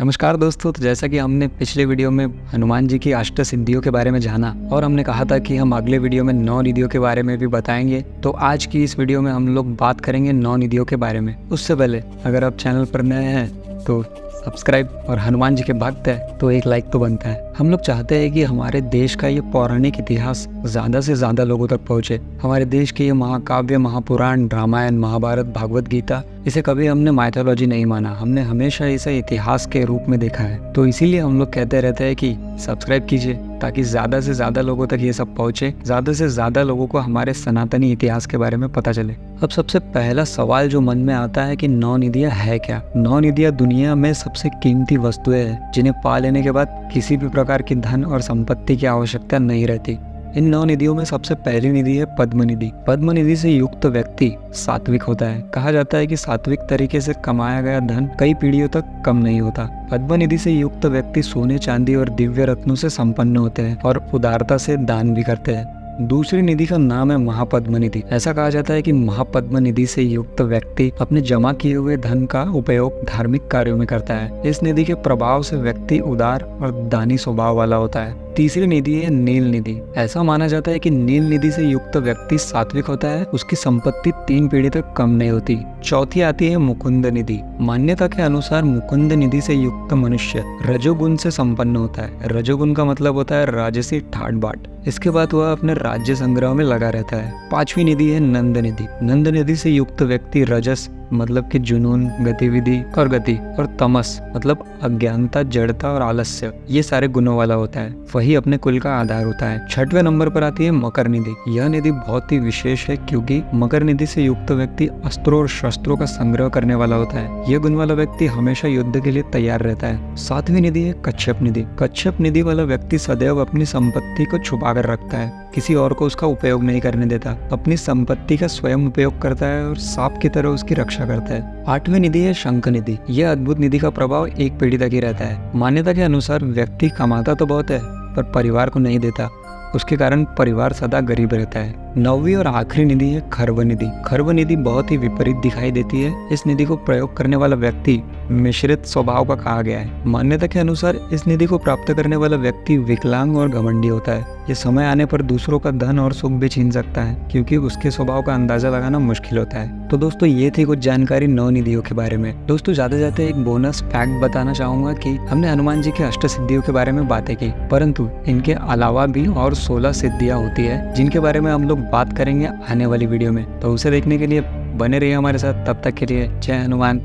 नमस्कार दोस्तों। तो जैसा कि हमने पिछले वीडियो में हनुमान जी की अष्ट सिद्धियों के बारे में जाना और हमने कहा था कि हम अगले वीडियो में 9 निधियों के बारे में भी बताएंगे। तो आज की इस वीडियो में हम लोग बात करेंगे 9 निधियों के बारे में। उससे पहले अगर आप चैनल पर नए हैं तो सब्सक्राइब और हनुमान जी के भक्त है तो एक लाइक तो बनता है। हम लोग चाहते हैं कि हमारे देश का ये पौराणिक इतिहास ज़्यादा से ज़्यादा लोगों तक पहुँचे। हमारे देश के ये महाकाव्य, महापुराण, रामायण, महाभारत, भागवत गीता, इसे कभी हमने माइथोलॉजी नहीं माना, हमने हमेशा इसे इतिहास के रूप में देखा है। तो इसीलिए हम लोग कहते रहते हैं कि सब्सक्राइब कीजिए ताकि ज़्यादा से ज़्यादा लोगों तक ये सब पहुँचे, ज़्यादा से ज़्यादा लोगों को हमारे सनातनी इतिहास के बारे में पता चले। अब सबसे पहला सवाल जो मन में आता है कि 9 निधियाँ है क्या। 9 निधियाँ दुनिया में सबसे कीमती वस्तुएं हैं जिन्हें पा लेने के बाद किसी भी प्रकार की धन और संपत्ति की आवश्यकता नहीं रहती। इन 9 निधियों में सबसे पहली निधि है पद्म निधि। पद्म निधि से युक्त व्यक्ति सात्विक होता है। कहा जाता है कि सात्विक तरीके से कमाया गया धन कई पीढ़ियों तक कम नहीं होता। पद्म निधि से युक्त व्यक्ति सोने, चांदी और दिव्य रत्नों से संपन्न होते हैं और उदारता से दान भी करते हैं। दूसरी निधि का नाम है महापद्म निधि। ऐसा कहा जाता है कि महापद्म निधि से युक्त व्यक्ति अपने जमा किए हुए धन का उपयोग धार्मिक कार्यों में करता है। इस निधि के प्रभाव से व्यक्ति उदार और दानी स्वभाव वाला होता है। तीसरी निधि है नील निधि। ऐसा माना जाता है कि नील निधि से युक्त व्यक्ति सात्विक होता है, उसकी संपत्ति 3 पीढ़ी तक कम नहीं होती। चौथी आती है मुकुंद निधि। मान्यता के अनुसार मुकुंद निधि से युक्त मनुष्य रजोगुण से संपन्न होता है। रजोगुण का मतलब होता है राजसी ठाट बाट। इसके बाद वह अपने राज्य संग्रह में लगा रहता है। पांचवी निधि है नंद निधि। नंद निधि से युक्त व्यक्ति रजस मतलब कि जुनून, गतिविधि और गति, और तमस मतलब अज्ञानता, जड़ता और आलस्य, ये सारे गुणों वाला होता है। वही अपने कुल का आधार होता है। 6वें नंबर पर आती है मकर निधि। यह निधि बहुत ही विशेष है क्योंकि मकर निधि से युक्त व्यक्ति अस्त्रों और शस्त्रों का संग्रह करने वाला होता है। यह गुण वाला व्यक्ति हमेशा युद्ध के लिए तैयार रहता है। 7वीं निधि है कच्छप निधि। कच्छप निधि वाला व्यक्ति सदैव अपनी संपत्ति को छुपा कर रखता है, किसी और को उसका उपयोग नहीं करने देता, अपनी संपत्ति का स्वयं उपयोग करता है और सांप की तरह उसकी रक्षा करता है। 8वीं निधि है शंख निधि। यह अद्भुत निधि का प्रभाव 1 पीढ़ी तक ही रहता है। मान्यता के अनुसार व्यक्ति कमाता तो बहुत है पर परिवार को नहीं देता, उसके कारण परिवार सदा गरीब रहता है। 9वीं और आखिरी निधि है खर्व निधि। खर्व निधि बहुत ही विपरीत दिखाई देती है। इस निधि को प्रयोग करने वाला व्यक्ति मिश्रित स्वभाव का कहा गया है। मान्यता के अनुसार इस निधि को प्राप्त करने वाला व्यक्ति विकलांग और घमंडी होता है। ये समय आने पर दूसरों का धन और सुख भी छीन सकता है क्योंकि उसके स्वभाव का अंदाजा लगाना मुश्किल होता है। तो दोस्तों ये थी कुछ जानकारी 9 निधियों के बारे में। दोस्तों जाते जाते एक बोनस फैक्ट बताना चाहूंगा कि हमने हनुमान जी के अष्ट सिद्धियों के बारे में बातें की, परंतु इनके अलावा भी और 16 सिद्धियां होती है जिनके बारे में हम लोग बात करेंगे आने वाली वीडियो में। तो उसे देखने के लिए बने रहिए हमारे साथ। तब तक के लिए जय हनुमान।